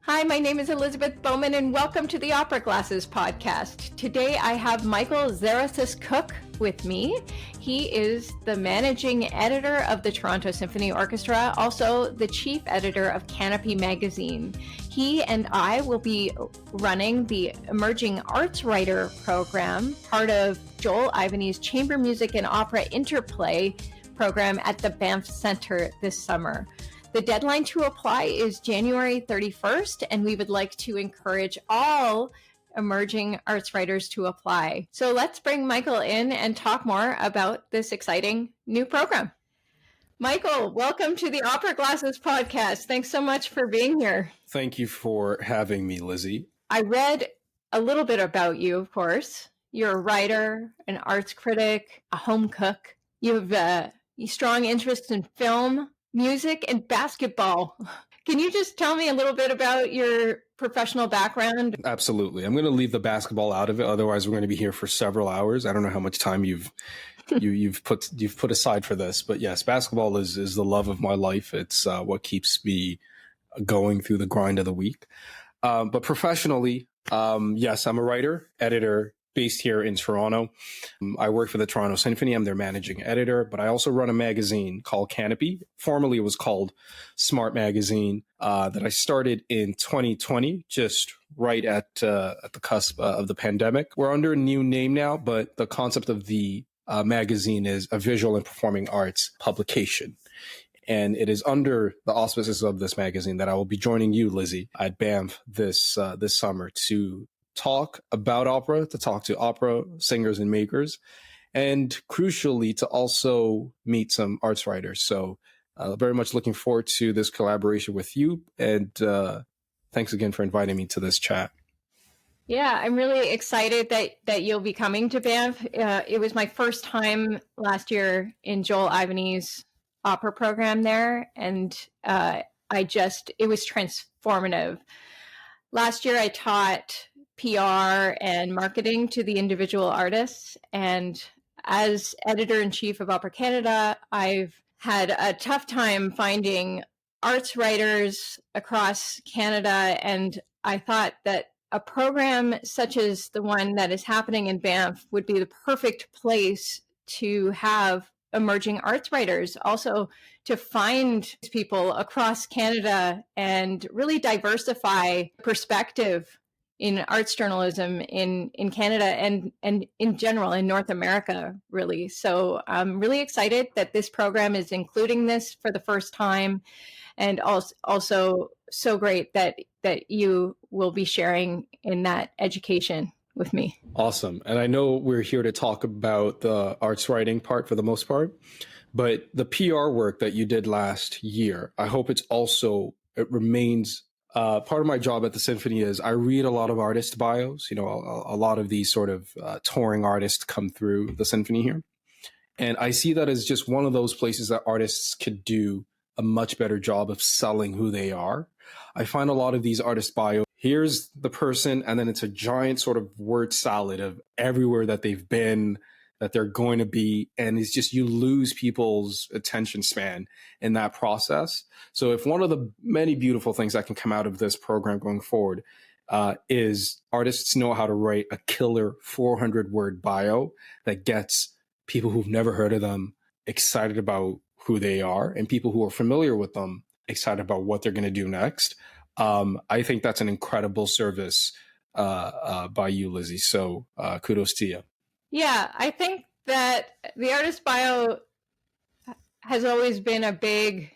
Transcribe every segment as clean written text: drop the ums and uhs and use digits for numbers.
Hi, my name is Elizabeth Bowman, and welcome to the Opera Glasses podcast. Today I have Michael Zarathus-Cook with me. He is the managing editor of the Toronto Symphony Orchestra, also the chief editor of Cannopy magazine. He and I will be running the Emerging Arts Writer program, part of Joel Ivany's Chamber Music and Opera Interplay program at the Banff Centre this summer. The deadline to apply is January 31st, and we would like to encourage all emerging arts writers to apply. So let's bring Michael in and talk more about this exciting new program. Michael, welcome to the Opera Glasses podcast. Thanks so much for being here. Thank you for having me, Lizzie. I read a little bit about you, of course. You're a writer, an arts critic, a home cook. You have a strong interest in film, music, and basketball. Can you just tell me a little bit about your professional background? Absolutely. I'm going to leave the basketball out of it. Otherwise, we're going to be here for several hours. I don't know how much time you've put aside for this, but yes, basketball is the love of my life. It's what keeps me going through the grind of the week. But professionally, yes, I'm a writer, editor, based here in Toronto. I work for the Toronto Symphony. I'm their managing editor, but I also run a magazine called Cannopy. Formerly, it was called Smart Magazine, that I started in 2020, just right at the cusp of the pandemic. We're under a new name now, but the concept of the magazine is a visual and performing arts publication. And it is under the auspices of this magazine that I will be joining you, Lizzie, at Banff this summer to talk about opera, to talk to opera singers and makers, and crucially to also meet some arts writers. So very much looking forward to this collaboration with you. And thanks again for inviting me to this chat. Yeah, I'm really excited that you'll be coming to Banff. It was my first time last year in Joel Ivany's opera program there, and it was transformative. Last year I taught PR and marketing to the individual artists. And as editor-in-chief of Opera Canada, I've had a tough time finding arts writers across Canada. And I thought that a program such as the one that is happening in Banff would be the perfect place to have emerging arts writers, also to find people across Canada and really diversify perspective in arts journalism in Canada and in general in North America, really. So I'm really excited that this program is including this for the first time, and also so great that you will be sharing in that education with me. Awesome. And I know we're here to talk about the arts writing part for the most part, but the PR work that you did last year, I hope it remains part of my job at the Symphony. Is I read a lot of artist bios. You know, a lot of these sort of touring artists come through the Symphony here. And I see that as just one of those places that artists could do a much better job of selling who they are. I find a lot of these artist bios, here's the person, and then it's a giant sort of word salad of everywhere that they've been, that they're going to be. And it's just, you lose people's attention span in that process. So if one of the many beautiful things that can come out of this program going forward is artists know how to write a killer 400-word bio that gets people who've never heard of them excited about who they are, and people who are familiar with them excited about what they're going to do next. I think that's an incredible service by you, Lizzie. So kudos to you. Yeah, I think that the artist bio has always been a big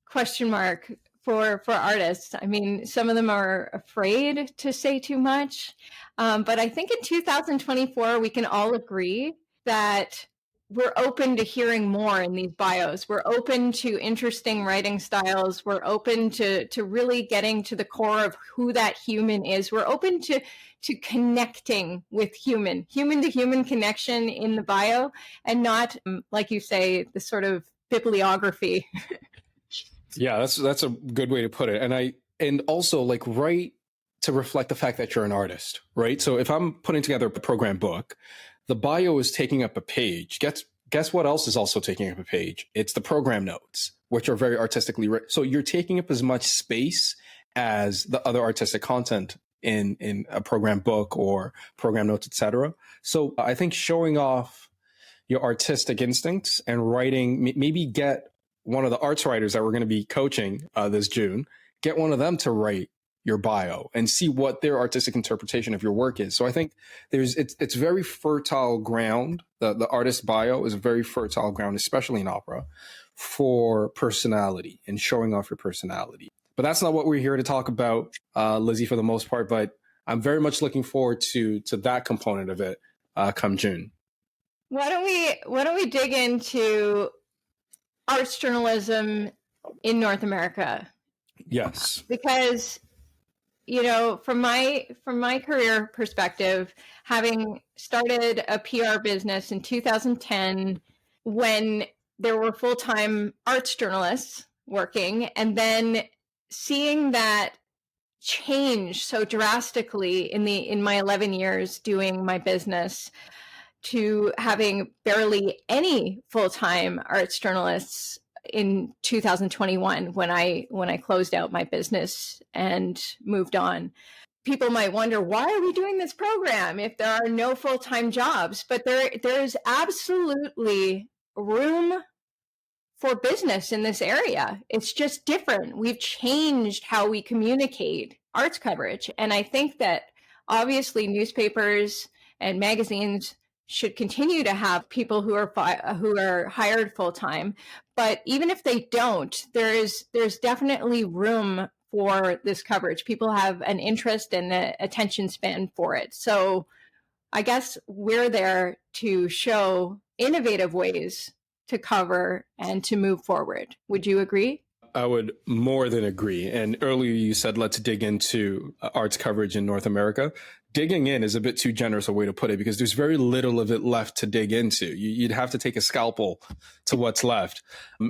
question mark for artists. I mean, some of them are afraid to say too much. But I think in 2024, we can all agree that we're open to hearing more in these bios. We're open to interesting writing styles. We're open to really getting to the core of who that human is. We're open to connecting with human to human connection in the bio, and not, like you say, the sort of bibliography. Yeah, that's a good way to put it. And also like write to reflect the fact that you're an artist, right? So if I'm putting together a program book, the bio is taking up a page. Guess what else is also taking up a page? It's the program notes, which are very artistically written. So you're taking up as much space as the other artistic content in a program book or program notes, etc. So I think showing off your artistic instincts and writing, maybe get one of the arts writers that we're going to be coaching this June, get one of them to write your bio and see what their artistic interpretation of your work is. So I think it's very fertile ground. The artist bio is a very fertile ground, especially in opera, for personality and showing off your personality. But that's not what we're here to talk about, Lizzie, for the most part. But I'm very much looking forward to that component of it come June. Why don't we dig into arts journalism in North America? Yes. Because, from my career perspective, having started a PR business in 2010 when there were full-time arts journalists working, and then seeing that change so drastically in my 11 years doing my business, to having barely any full-time arts journalists in 2021 when I closed out my business and moved on. People might wonder, why are we doing this program if there are no full-time jobs? But there is absolutely room for business in this area. It's just different. We've changed how we communicate arts coverage. And I think that obviously newspapers and magazines should continue to have people who are hired full-time. But even if they don't, there's definitely room for this coverage. People have an interest and an attention span for it. So I guess we're there to show innovative ways to cover and to move forward. Would you agree? I would more than agree. And earlier you said, let's dig into arts coverage in North America. Digging in is a bit too generous a way to put it, because there's very little of it left to dig into. You'd have to take a scalpel to what's left.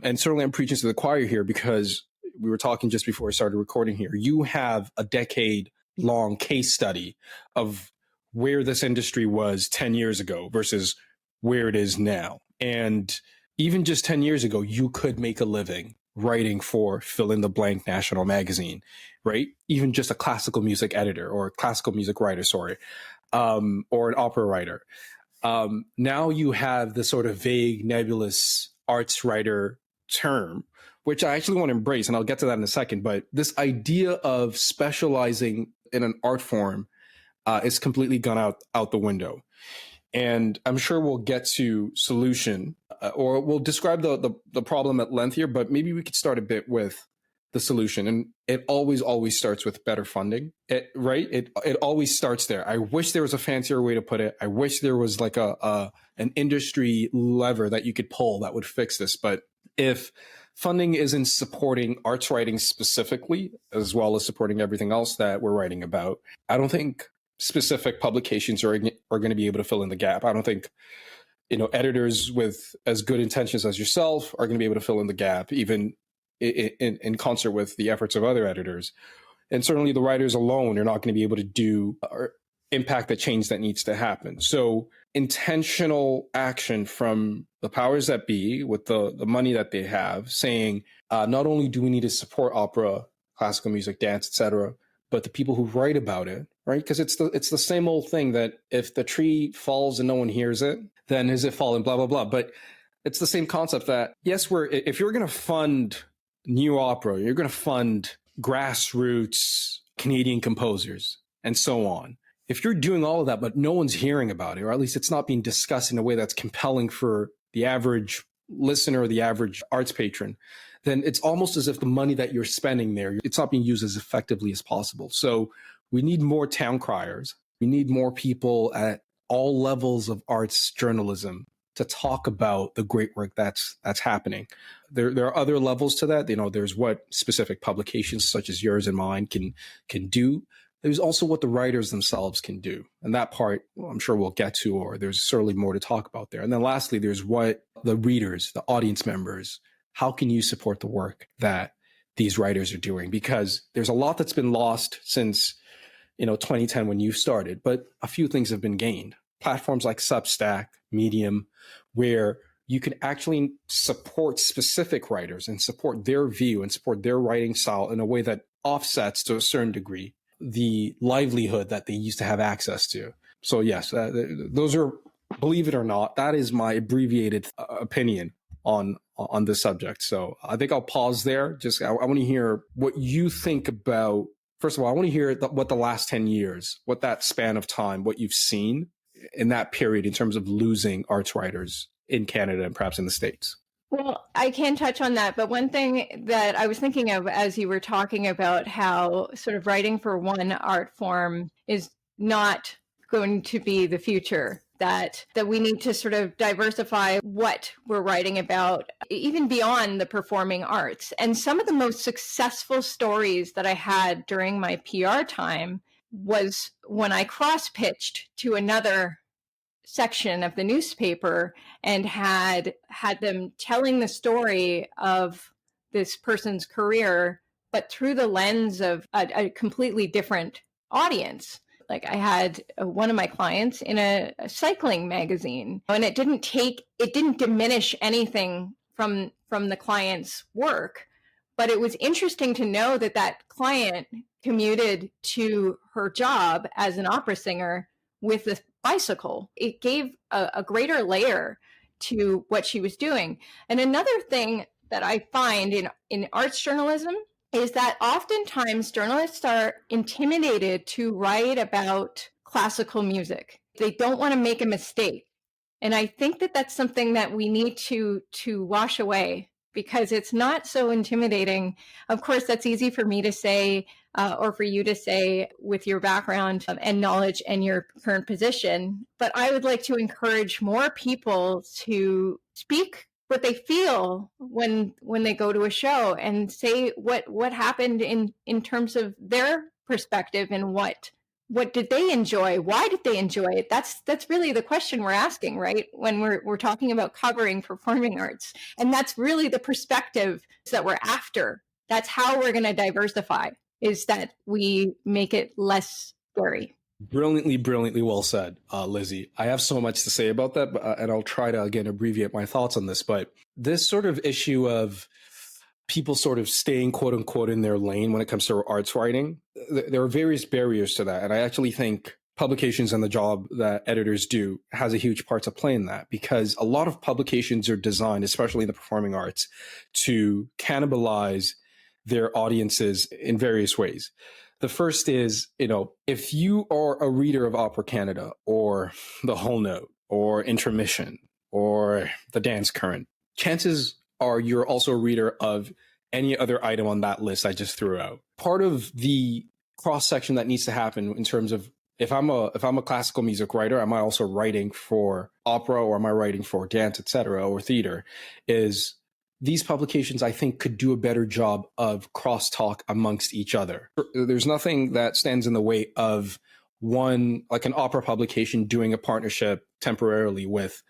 And certainly I'm preaching to the choir here, because we were talking just before I started recording here. You have a decade-long case study of where this industry was 10 years ago versus where it is now. And even just 10 years ago, you could make a living writing for fill in the blank national magazine, right? Even just a classical music editor or a classical music writer, or an opera writer. Now you have this sort of vague, nebulous arts writer term, which I actually want to embrace, and I'll get to that in a second. But this idea of specializing in an art form is completely gone out the window. And I'm sure we'll get to solution, or we'll describe the problem at length here, but maybe we could start a bit with the solution. And it always starts with better funding, right? It always starts there. I wish there was a fancier way to put it. I wish there was like an industry lever that you could pull that would fix this. But if funding isn't supporting arts writing specifically, as well as supporting everything else that we're writing about, I don't think specific publications are going to be able to fill in the gap. I don't think, editors with as good intentions as yourself are going to be able to fill in the gap, even in concert with the efforts of other editors. And certainly the writers alone are not going to be able to do or impact the change that needs to happen. So intentional action from the powers that be with the money that they have, saying, not only do we need to support opera, classical music, dance, etc., but the people who write about it, right? Because it's the same old thing that if the tree falls and no one hears it, then is it fallen, blah, blah, blah. But it's the same concept that, yes, if you're going to fund new opera, you're going to fund grassroots Canadian composers and so on. If you're doing all of that, but no one's hearing about it, or at least it's not being discussed in a way that's compelling for the average listener or the average arts patron, then it's almost as if the money that you're spending there, it's not being used as effectively as possible. So we need more town criers. We need more people at all levels of arts journalism to talk about the great work that's happening. There are other levels to that. There's what specific publications such as yours and mine can do. There's also what the writers themselves can do. And that part, I'm sure we'll get to, or there's certainly more to talk about there. And then lastly, there's what the readers, the audience members, how can you support the work that these writers are doing? Because there's a lot that's been lost since, 2010 when you started, but a few things have been gained. Platforms like Substack, Medium, where you can actually support specific writers and support their view and support their writing style in a way that offsets to a certain degree the livelihood that they used to have access to. So yes, those are, believe it or not, that is my abbreviated opinion on this subject. So I think I'll pause there. Just I want to hear what you think about. First of all, I want to hear what the last 10 years, what that span of time, what you've seen in that period in terms of losing arts writers in Canada and perhaps in the States. Well, I can touch on that, but one thing that I was thinking of as you were talking about how sort of writing for one art form is not going to be the future, that we need to sort of diversify what we're writing about, even beyond the performing arts. And some of the most successful stories that I had during my PR time was when I cross-pitched to another section of the newspaper and had them telling the story of this person's career, but through the lens of a completely different audience. Like I had one of my clients in a cycling magazine, and it didn't diminish anything from the client's work, but it was interesting to know that client commuted to her job as an opera singer with the bicycle. It gave a greater layer to what she was doing. And another thing that I find in arts journalism is that oftentimes journalists are intimidated to write about classical music. They don't want to make a mistake. And I think that that's something that we need to wash away, because it's not so intimidating. Of course, that's easy for me to say, or for you to say with your background and knowledge and your current position. But I would like to encourage more people to speak what they feel when they go to a show and say what happened in terms of their perspective, and what did they enjoy? Why did they enjoy it? That's really the question we're asking, right? When we're talking about covering performing arts. And that's really the perspective that we're after. That's how we're going to diversify, is that we make it less scary. Brilliantly well said, Lizzie. I have so much to say about that, and I'll try to, again, abbreviate my thoughts on this. But this sort of issue of people sort of staying, quote unquote, in their lane when it comes to arts writing, there are various barriers to that. And I actually think publications and the job that editors do has a huge part to play in that, because a lot of publications are designed, especially in the performing arts, to cannibalize their audiences in various ways. The first is, if you are a reader of Opera Canada or The Whole Note or Intermission or The Dance Current, chances are you're also a reader of any other item on that list I just threw out. Part of the cross section that needs to happen in terms of, if I'm a classical music writer, am I also writing for opera, or am I writing for dance, etc., or theater, is these publications, I think, could do a better job of crosstalk amongst each other. There's nothing that stands in the way of one, like an opera publication doing a partnership temporarily with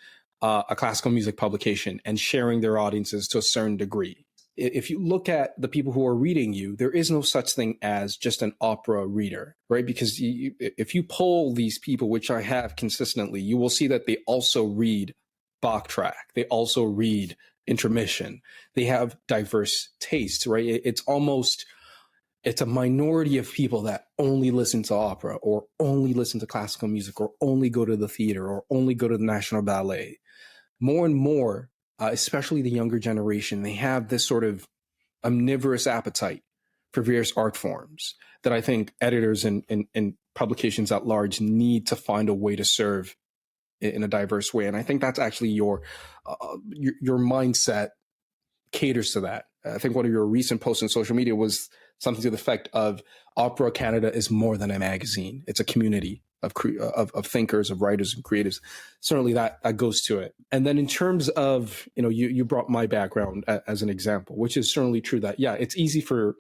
a classical music publication and sharing their audiences to a certain degree. If you look at the people who are reading you, there is no such thing as just an opera reader, right? Because if you poll these people, which I have consistently, you will see that they also read Bach track. They also read Intermission. They have diverse tastes, right? It's a minority of people that only listen to opera, or only listen to classical music, or only go to the theater, or only go to the National Ballet. More and more, especially the younger generation, they have this sort of omnivorous appetite for various art forms that I think editors and publications at large need to find a way to serve in a diverse way. And I think that's actually your mindset caters to that. I think one of your recent posts on social media was something to the effect of Opera Canada is more than a magazine. It's a community of thinkers, of writers and creatives. Certainly that goes to it. And then in terms of, you brought my background as an example, which is certainly true that, yeah, it's easy for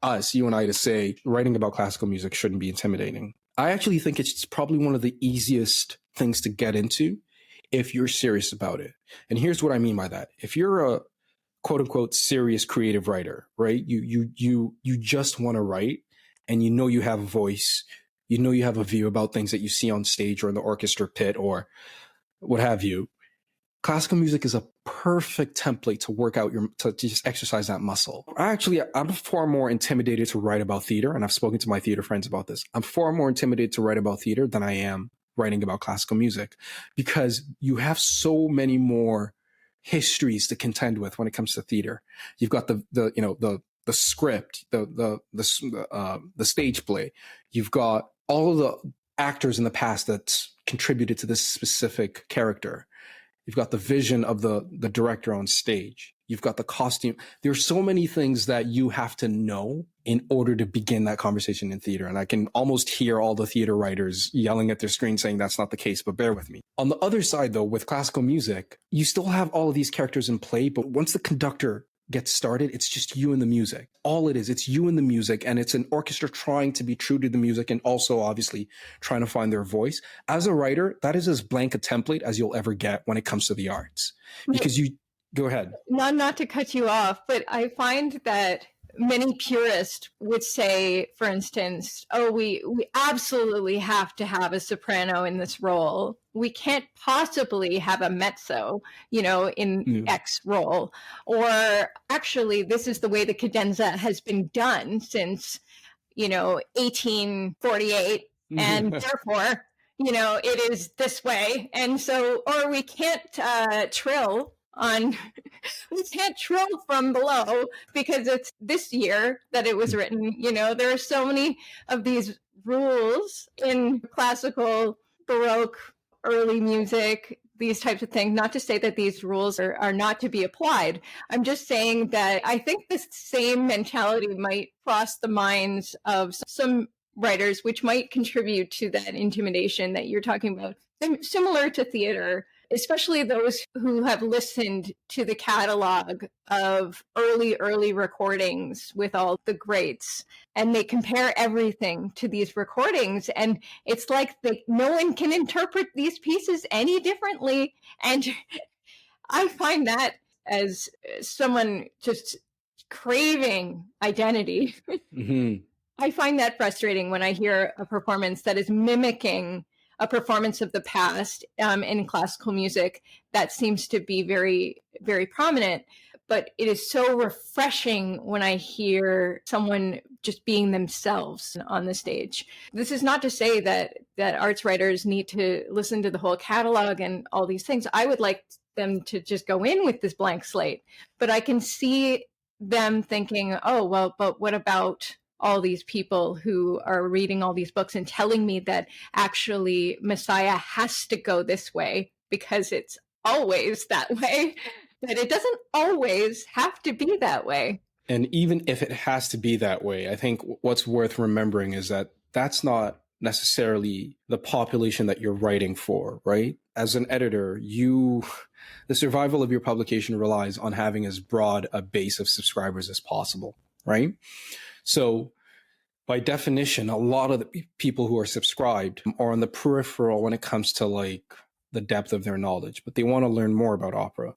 us, you and I, to say writing about classical music shouldn't be intimidating. I actually think it's probably one of the easiest things to get into if you're serious about it. And here's what I mean by that. If you're a quote unquote serious creative writer, right? You just want to write, and you have a voice, you have a view about things that you see on stage or in the orchestra pit or what have you. Classical music is a perfect template to work out to just exercise that muscle. Actually, I'm far more intimidated to write about theater, and I've spoken to my theater friends about this. I'm far more intimidated to write about theater than I am writing about classical music, because you have so many more histories to contend with when it comes to theater. You've got the script, the stage play. You've got all of the actors in the past that's contributed to this specific character. You've got the vision of the director on stage. You've got the costume. There's so many things that you have to know in order to begin that conversation in theater. And I can almost hear all the theater writers yelling at their screen saying that's not the case, but bear with me. On the other side, though, with classical music, you still have all of these characters in play, but once the conductor gets started, it's just you and the music. All it is, it's you and the music, and it's an orchestra trying to be true to the music and also obviously trying to find their voice. As a writer, that is as blank a template as you'll ever get when it comes to the arts. Because you go ahead. Not to cut you off, but I find that many purists would say, for instance, oh, we absolutely have to have a soprano in this role. We can't possibly have a mezzo, in X role. Or actually, this is the way the cadenza has been done since, 1848. And therefore, it is this way. And so, or we can't trill on we can't trill from below because it's this year that it was written. There are so many of these rules in classical, Baroque, early music, these types of things. Not to say that these rules are not to be applied. I'm just saying that I think this same mentality might cross the minds of some writers, which might contribute to that intimidation that you're talking about. Similar to theater, especially those who have listened to the catalog of early recordings with all the greats, and they compare everything to these recordings, and it's like no one can interpret these pieces any differently. And I find that, as someone just craving identity, I find that frustrating when I hear a performance that is mimicking a performance of the past in classical music that seems to be very, very prominent. But it is so refreshing when I hear someone just being themselves on the stage. This is not to say that arts writers need to listen to the whole catalog and all these things. I would like them to just go in with this blank slate. But I can see them thinking, oh, well, but what about all these people who are reading all these books and telling me that actually Messiah has to go this way because it's always that way, that it doesn't always have to be that way. And even if it has to be that way, I think what's worth remembering is that that's not necessarily the population that you're writing for, right? As an editor, the survival of your publication relies on having as broad a base of subscribers as possible, right? So by definition, a lot of the people who are subscribed are on the peripheral when it comes to like the depth of their knowledge, but they want to learn more about opera.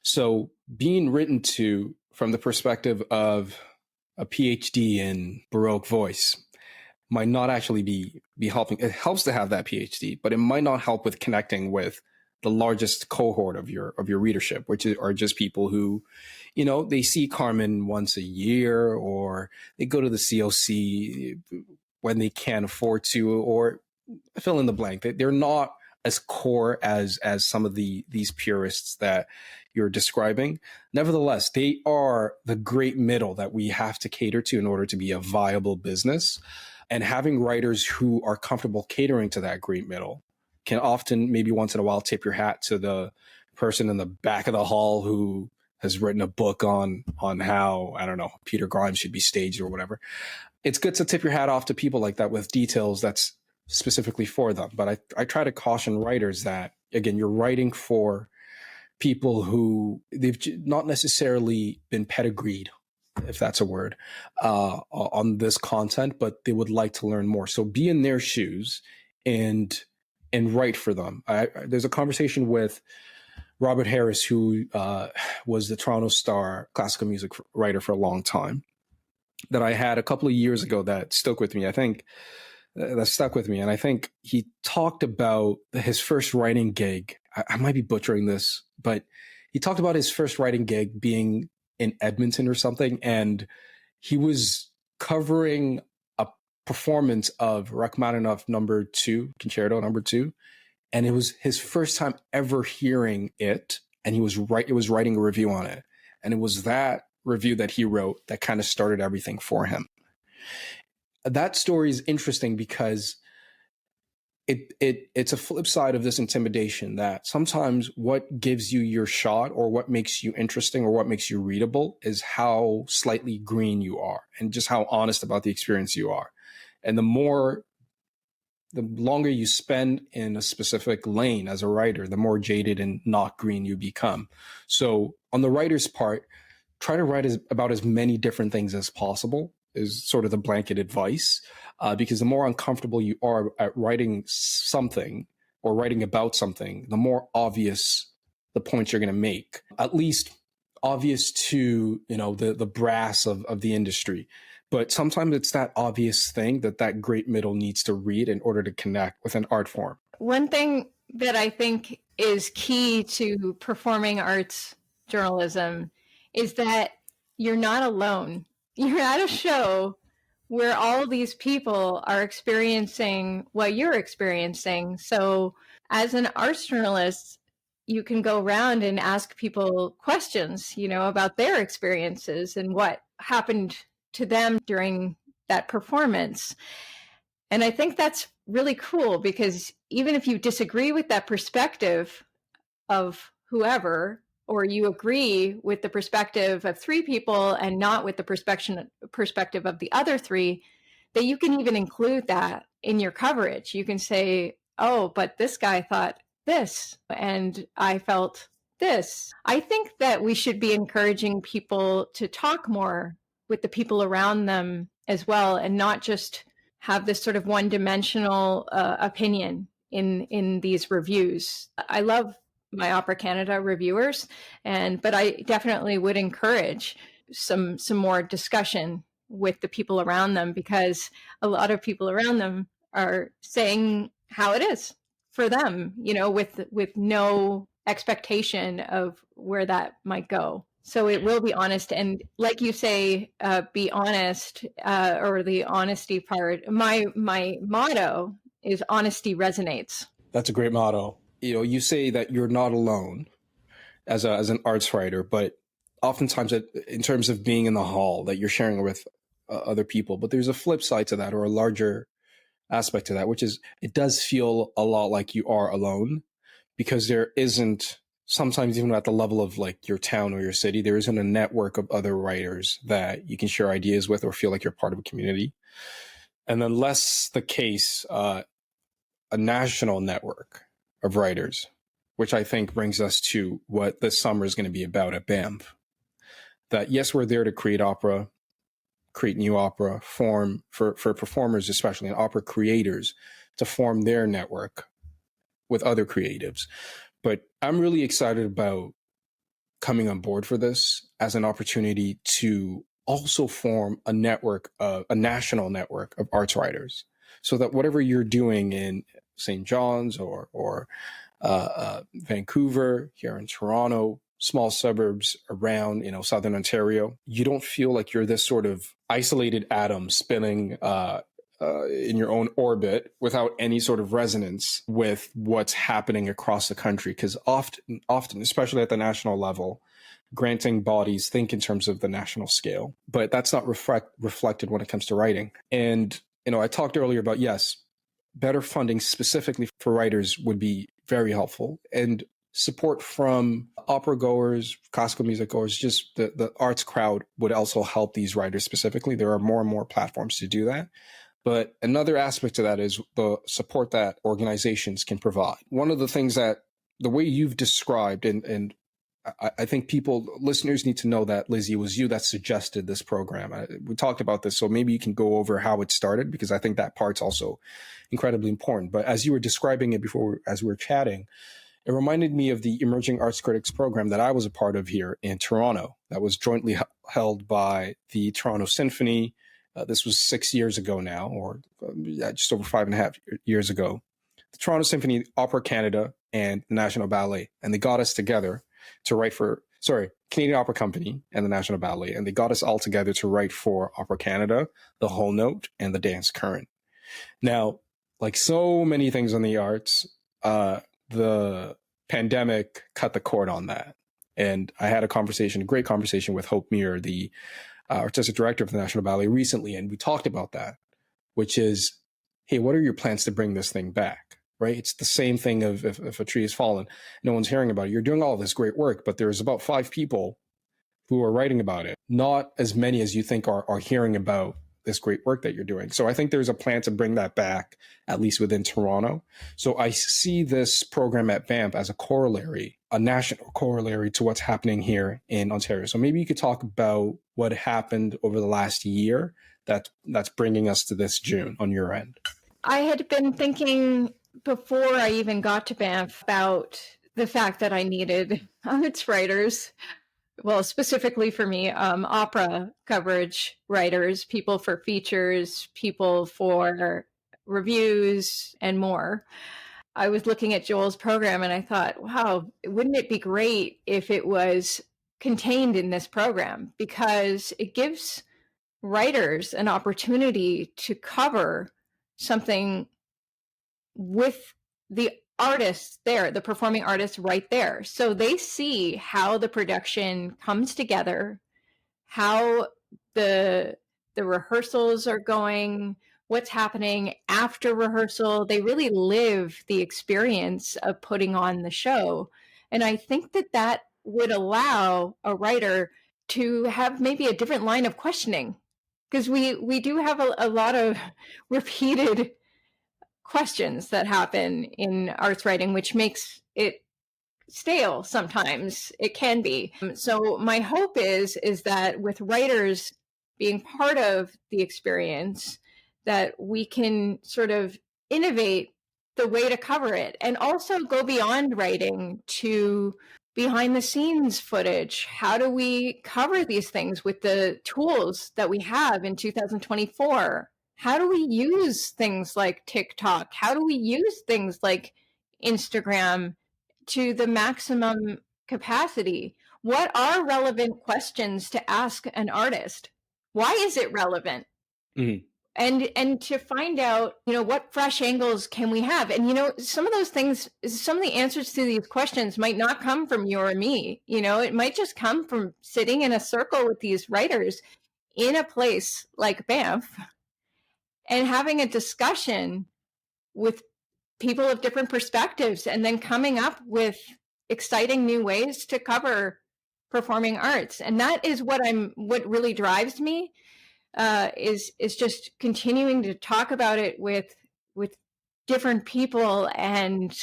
So being written to from the perspective of a PhD in Baroque voice might not actually be helping. It helps to have that PhD, but it might not help with connecting with the largest cohort of your readership, which are just people who, they see Carmen once a year, or they go to the COC when they can afford to, or fill in the blank. They're not as core as some of these purists that you're describing. Nevertheless, they are the great middle that we have to cater to in order to be a viable business. And having writers who are comfortable catering to that great middle can often, maybe once in a while, tip your hat to the person in the back of the hall who has written a book on how, I don't know, Peter Grimes should be staged or whatever. It's good to tip your hat off to people like that with details that's specifically for them. But I try to caution writers that, again, you're writing for people who they've not necessarily been pedigreed, if that's a word, on this content, but they would like to learn more. So be in their shoes and write for them. There's a conversation with Robert Harris, who was the Toronto Star classical music writer for a long time, that I had a couple of years ago that stuck with me. And I think he talked about his first writing gig. I might be butchering this, but he talked about his first writing gig being in Edmonton or something, and he was covering a performance of Rachmaninoff Concerto number 2, and it was his first time ever hearing it, and he was writing a review on it, and it was that review that he wrote that kind of started everything for him. That story is interesting because it's a flip side of this intimidation, that sometimes what gives you your shot or what makes you interesting or what makes you readable is how slightly green you are and just how honest about the experience you are. And the longer you spend in a specific lane as a writer, the more jaded and not green you become. So on the writer's part, try to write about as many different things as possible is sort of the blanket advice, because the more uncomfortable you are at writing something or writing about something, the more obvious the points you're going to make, at least obvious to, the brass of the industry. But sometimes it's that obvious thing that great middle needs to read in order to connect with an art form. One thing that I think is key to performing arts journalism is that you're not alone. You're at a show where all these people are experiencing what you're experiencing. So as an arts journalist, you can go around and ask people questions, about their experiences and what happened to them during that performance. And I think that's really cool, because even if you disagree with that perspective of whoever, or you agree with the perspective of 3 people and not with the perspective of the other 3, that you can even include that in your coverage. You can say, oh, but this guy thought this, and I felt this. I think that we should be encouraging people to talk more with the people around them as well, and not just have this sort of one-dimensional opinion in these reviews. I love my Opera Canada reviewers, but I definitely would encourage some more discussion with the people around them, because a lot of people around them are saying how it is for them, with no expectation of where that might go. So it will be honest. And like you say, be honest, or the honesty part. My motto is honesty resonates. That's a great motto. You say that you're not alone as an arts writer, but oftentimes in terms of being in the hall, that you're sharing with other people. But there's a flip side to that, or a larger aspect to that, which is it does feel a lot like you are alone, because there isn't, sometimes even at the level of like your town or your city, there isn't a network of other writers that you can share ideas with or feel like you're part of a community. And then less the case, a national network of writers, which I think brings us to what this summer is going to be about at Banff. That yes, we're there to create opera, create new opera, form for performers, especially, and opera creators, to form their network with other creatives. But I'm really excited about coming on board for this as an opportunity to also form a national network of arts writers, so that whatever you're doing in St. John's or Vancouver, here in Toronto, small suburbs around, Southern Ontario, you don't feel like you're this sort of isolated atom spinning in your own orbit without any sort of resonance with what's happening across the country. Because often, especially at the national level, granting bodies think in terms of the national scale, but that's not reflected when it comes to writing. And, I talked earlier about, yes, better funding specifically for writers would be very helpful, and support from opera goers, classical music goers, just the arts crowd would also help these writers specifically. There are more and more platforms to do that. But another aspect to that is the support that organizations can provide. One of the things that the way you've described, and I think listeners need to know that, Lizzie, it was you that suggested this program. We talked about this, so maybe you can go over how it started, because I think that part's also incredibly important. But as you were describing it before, as we were chatting, it reminded me of the Emerging Arts Critics program that I was a part of here in Toronto, that was jointly held by the Toronto Symphony. This was 6 years ago now, or just over 5.5 years ago. The Toronto Symphony, Opera Canada, and the National Ballet. And they got us together to write for, Canadian Opera Company and the National Ballet. And they got us all together to write for Opera Canada, The Whole Note, and The Dance Current. Now, like so many things in the arts, the pandemic cut the cord on that. And I had a great conversation with Hope Muir, the artistic director of the National Ballet recently, and we talked about that, which is, hey, what are your plans to bring this thing back, right? It's the same thing of if a tree has fallen, no one's hearing about it. You're doing all this great work, but there's about 5 people who are writing about it. Not as many as you think are hearing about this great work that you're doing. So I think there's a plan to bring that back, at least within Toronto. So I see this program at Banff as a corollary, a national corollary to what's happening here in Ontario. So maybe you could talk about what happened over the last year that's bringing us to this June on your end. I had been thinking before I even got to Banff about the fact that I needed arts writers. Well, specifically for me, opera coverage writers, people for features, people for reviews, and more. I was looking at Joel's program and I thought, wow, wouldn't it be great if it was contained in this program? Because it gives writers an opportunity to cover something with the artists there, the performing artists right there. So they see how the production comes together, how the rehearsals are going, what's happening after rehearsal. They really live the experience of putting on the show. And I think that would allow a writer to have maybe a different line of questioning, because we do have a lot of repeated questions that happen in arts writing, which makes it stale sometimes. It can be. So my hope is that with writers being part of the experience, that we can sort of innovate the way to cover it, and also go beyond writing to behind the scenes footage. How do we cover these things with the tools that we have in 2024? How do we use things like TikTok? How do we use things like Instagram to the maximum capacity? What are relevant questions to ask an artist? Why is it relevant? Mm-hmm. And to find out, what fresh angles can we have? And, some of those things, some of the answers to these questions might not come from you or me. It might just come from sitting in a circle with these writers in a place like Banff and having a discussion with people of different perspectives, and then coming up with exciting new ways to cover performing arts. And that is what really drives me, is just continuing to talk about it with different people and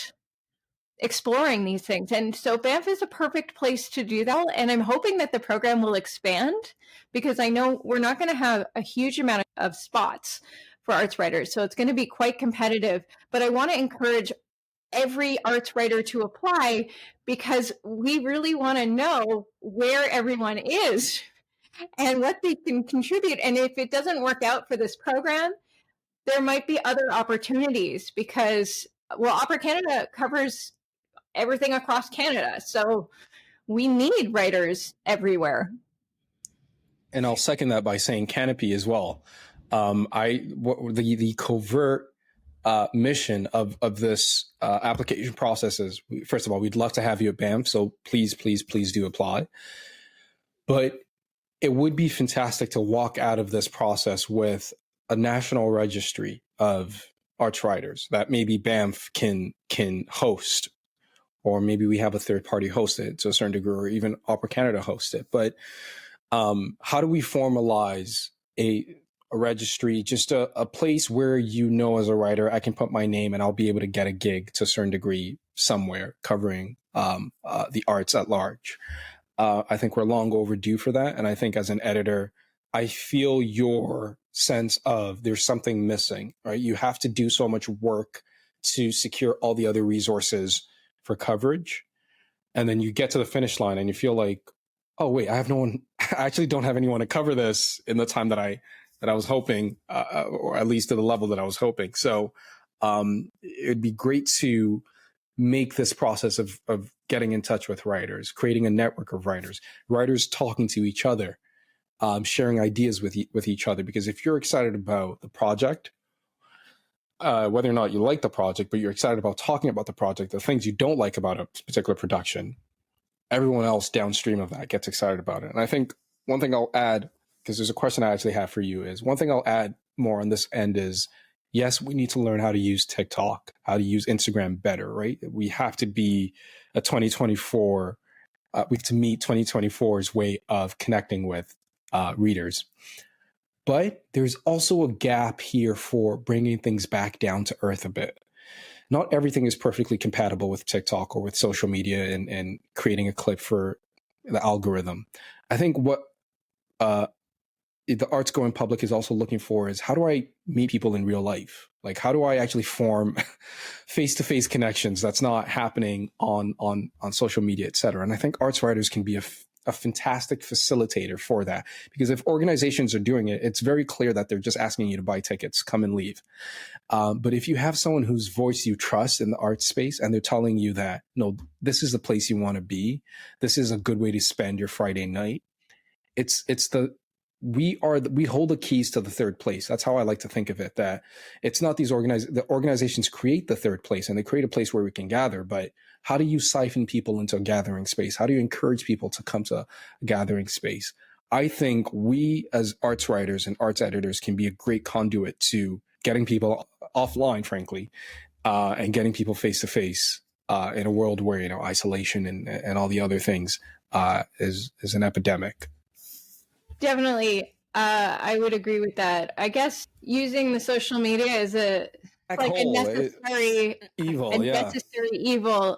exploring these things. And so Banff is a perfect place to do that. And I'm hoping that the program will expand, because I know we're not going to have a huge amount of spots for arts writers. So it's going to be quite competitive. But I want to encourage every arts writer to apply, because we really want to know where everyone is and what they can contribute. And if it doesn't work out for this program, there might be other opportunities, because, Opera Canada covers everything across Canada. So we need writers everywhere. And I'll second that by saying Cannopy as well. The covert mission of this application process is, first of all, we'd love to have you at Banff, so please do apply. But it would be fantastic to walk out of this process with a national registry of arts writers that maybe Banff can host, or maybe we have a third party host it to a certain degree, or even Opera Canada host it. But how do we formalize a registry, just a place where, as a writer, I can put my name and I'll be able to get a gig to a certain degree somewhere covering the arts at large? I think we're long overdue for that. And I think as an editor, I feel your sense of there's something missing, right? You have to do so much work to secure all the other resources for coverage. And then you get to the finish line and you feel like, oh, wait, I actually don't have anyone to cover this in the time that I was hoping, or at least to the level that I was hoping. So it'd be great to make this process of getting in touch with writers, creating a network of writers, writers talking to each other, sharing ideas with each other. Because if you're excited about the project, whether or not you like the project, but you're excited about talking about the project, the things you don't like about a particular production, everyone else downstream of that gets excited about it. And I think one thing I'll add, because there's a question I actually have for you, is one thing I'll add more on this end is, yes, we need to learn how to use TikTok, how to use Instagram better, right? We have to be a 2024, we have to meet 2024's way of connecting with readers. But there's also a gap here for bringing things back down to earth a bit. Not everything is perfectly compatible with TikTok or with social media and creating a clip for the algorithm. I think what the arts going public is also looking for is, how do I meet people in real life? Like, how do I actually form face-to-face connections that's not happening on social media, et cetera? And I think arts writers can be a fantastic facilitator for that, because if organizations are doing it, it's very clear that they're just asking you to buy tickets, come and leave. But if you have someone whose voice you trust in the art space and they're telling you that, no, this is the place you want to be, this is a good way to spend your Friday night, we hold the keys to the third place. That's how I like to think of it, that it's not the organizations create the third place and they create a place where we can gather, but how do you siphon people into a gathering space? How do you encourage people to come to a gathering space? I think we as arts writers and arts editors can be a great conduit to getting people offline, frankly, and getting people face to face in a world where, isolation and all the other things is an epidemic. Definitely. I would agree with that. I guess using the social media is a necessary evil,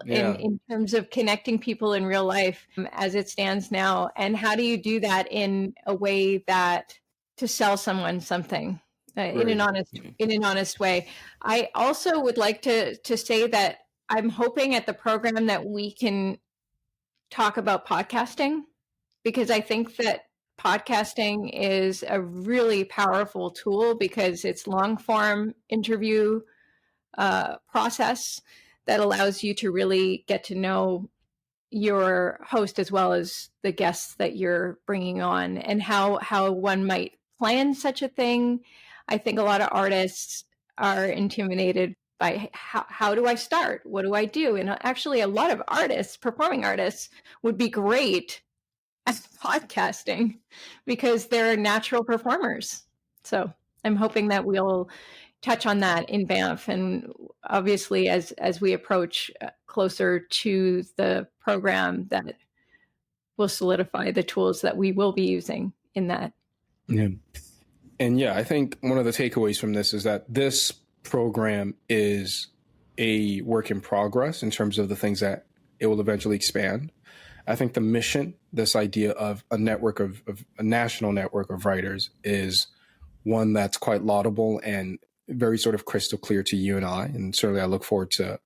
in terms of connecting people in real life as it stands now. And how do you do that in a way that to sell someone something in an honest way? I also would like to say that I'm hoping at the program that we can talk about podcasting, because I think that podcasting is a really powerful tool, because it's long form interview process that allows you to really get to know your host as well as the guests that you're bringing on, and how one might plan such a thing. I think a lot of artists are intimidated by how do I start? What do I do? And actually a lot of artists, performing artists, would be great at podcasting because they're natural performers. So I'm hoping that we'll touch on that in Banff, and obviously as we approach closer to the program, that will solidify the tools that we will be using in that. Yeah. And I think one of the takeaways from this is that this program is a work in progress in terms of the things that it will eventually expand. I think the mission, this idea of a network of a national network of writers, is one that's quite laudable and very sort of crystal clear to you and I. And certainly I look forward to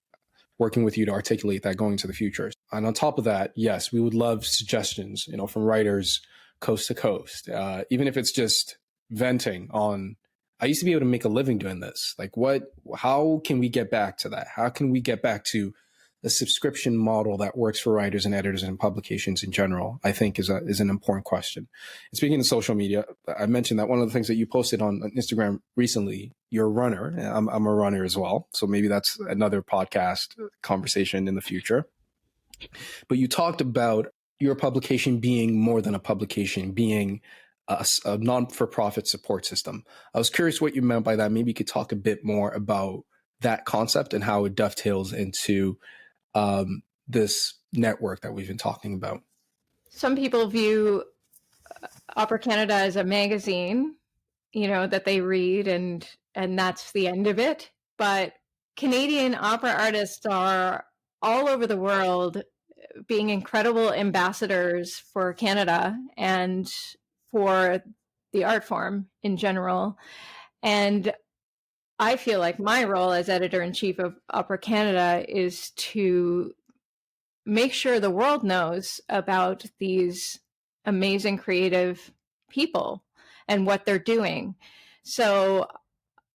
working with you to articulate that going into the future. And on top of that, yes, we would love suggestions, from writers coast to coast, even if it's just venting on, I used to be able to make a living doing this. Like how can we get back to that? How can we get back to a subscription model that works for writers and editors and publications in general? I think is an important question. And speaking of social media, I mentioned that one of the things that you posted on Instagram recently, you're a runner. I'm a runner as well. So maybe that's another podcast conversation in the future. But you talked about your publication being more than a publication, being a non-for-profit support system. I was curious what you meant by that. Maybe you could talk a bit more about that concept and how it dovetails into this network that we've been talking about. Some people view Opera Canada as a magazine, that they read and that's the end of it. But Canadian opera artists are all over the world being incredible ambassadors for Canada and for the art form in general. And I feel like my role as editor-in-chief of Opera Canada is to make sure the world knows about these amazing creative people and what they're doing. So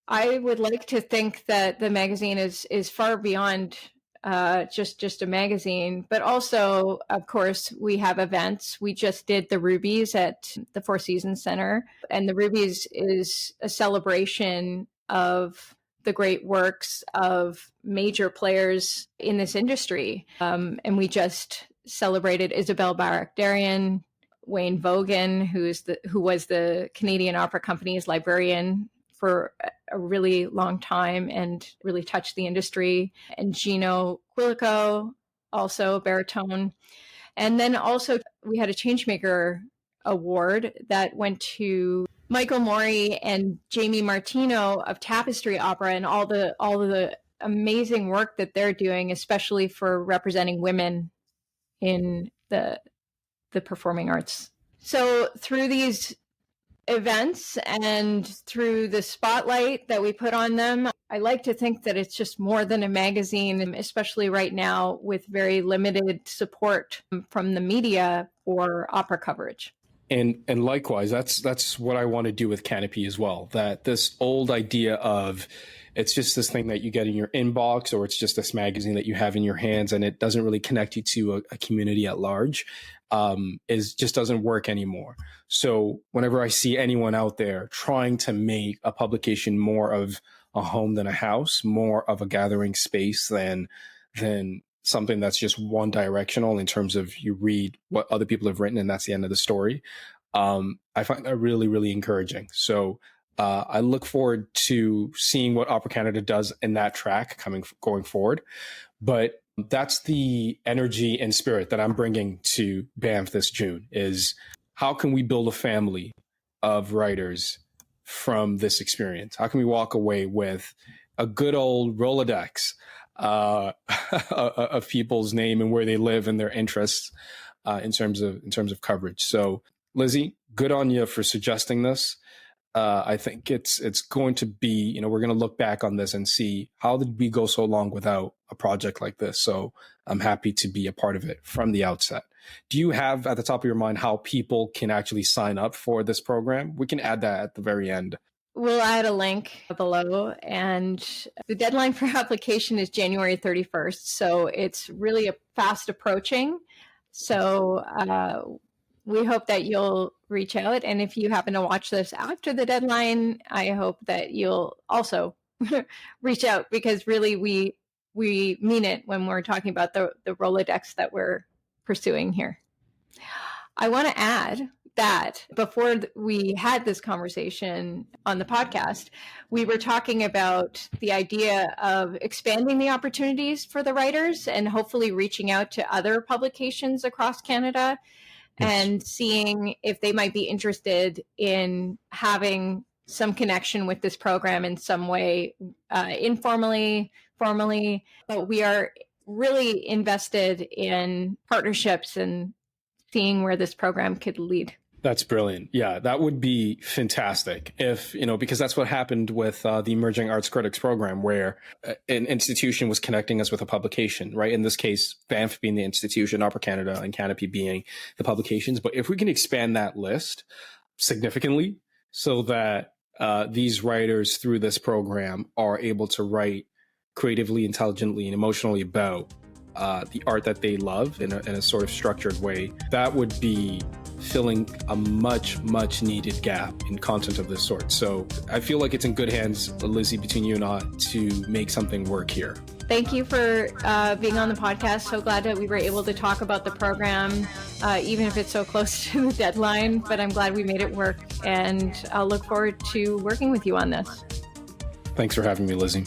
I would like to think that the magazine is far beyond just a magazine, but also, of course, we have events. We just did the Rubies at the Four Seasons Center, and the Rubies is a celebration of the great works of major players in this industry. And we just celebrated Isabelle Barak-Darrian, Wayne Vaughan, who was the Canadian Opera Company's librarian for a really long time and really touched the industry, and Gino Quilico, also baritone. And then also we had a Changemaker Award that went to Michael Mori and Jamie Martino of Tapestry Opera, and all of the amazing work that they're doing, especially for representing women in the performing arts. So through these events and through the spotlight that we put on them, I like to think that it's just more than a magazine, especially right now with very limited support from the media for opera coverage. And likewise, that's what I want to do with Cannopy as well. That this old idea of it's just this thing that you get in your inbox, or it's just this magazine that you have in your hands, and it doesn't really connect you to a community at large, just doesn't work anymore. So whenever I see anyone out there trying to make a publication more of a home than a house, more of a gathering space than something that's just one directional in terms of you read what other people have written and that's the end of the story, I find that really, really encouraging. So I look forward to seeing what Opera Canada does in that track going forward. But that's the energy and spirit that I'm bringing to Banff this June, is how can we build a family of writers from this experience? How can we walk away with a good old Rolodex of people's name and where they live and their interests in terms of coverage? So Lizzie, good on you for suggesting this. I think it's going to be, we're going to look back on this and see how did we go so long without a project like this. So I'm happy to be a part of it from the outset. Do you have at the top of your mind how people can actually sign up for this program? We can add that at the very end. We'll add a link below, and the deadline for application is January 31st. So it's really fast approaching. So we hope that you'll reach out. And if you happen to watch this after the deadline, I hope that you'll also reach out, because really we mean it when we're talking about the Rolodex that we're pursuing here. I want to add that before we had this conversation on the podcast, we were talking about the idea of expanding the opportunities for the writers and hopefully reaching out to other publications across Canada. Yes. And seeing if they might be interested in having some connection with this program in some way, informally, formally. But we are really invested in partnerships and seeing where this program could lead. That's brilliant. Yeah, that would be fantastic if, because that's what happened with the Emerging Arts Critics program, where an institution was connecting us with a publication, right? In this case, Banff being the institution, Opera Canada and Cannopy being the publications. But if we can expand that list significantly so that these writers through this program are able to write creatively, intelligently, and emotionally about the art that they love in a sort of structured way, that would be filling a much needed gap in content of this sort. So I feel like it's in good hands, Lizzie, between you and I, to make something work here. Thank you for being on the podcast. So glad that we were able to talk about the program, even if it's so close to the deadline, but I'm glad we made it work, and I'll look forward to working with you on this. Thanks for having me, Lizzie.